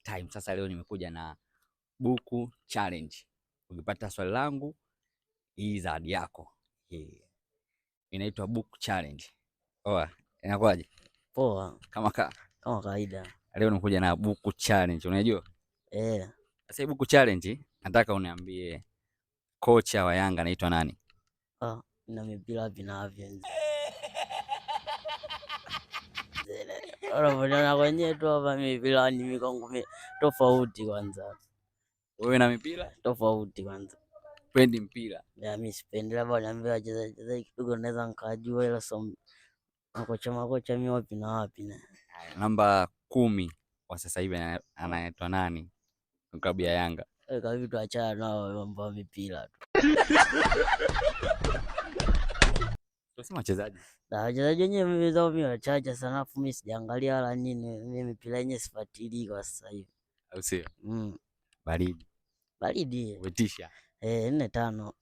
time. Sasa leo nimekuja na buku challenge. Ukipata swali langu, hii zawadi yako. Inaitwa buku challenge. Oa, inakwaje? Poa. Kama kawaida. Leo nimekuja na buku challenge, unajua? Sasa buku challenge nataka uniambie kocha wa Yanga anaitwa nani? Na mipira vinavyo. Unaona kwenye tu hapa mipira ni mikongo tofauti kwanza. Wewe na mipira tofauti kwanza. Pendi mpira? Mimi sipendi, labda niambie wachezaji kidogo naweza nikajua, ila so makocha mimi wapi na wapi na. Namba 10 kwa sasa hivi anaitwa nani klabu ya Yanga? Kwa vitu achana nao mambo mipira tu. Tunasema wachezaji. Wachezaji wenyewe mimi wachache sana, afu mimi sijaangalia wala nini, mimi mipira yenyewe sifuatilii kwa sasa hivi. Au sio? Baridi. Wetisha. 4-5.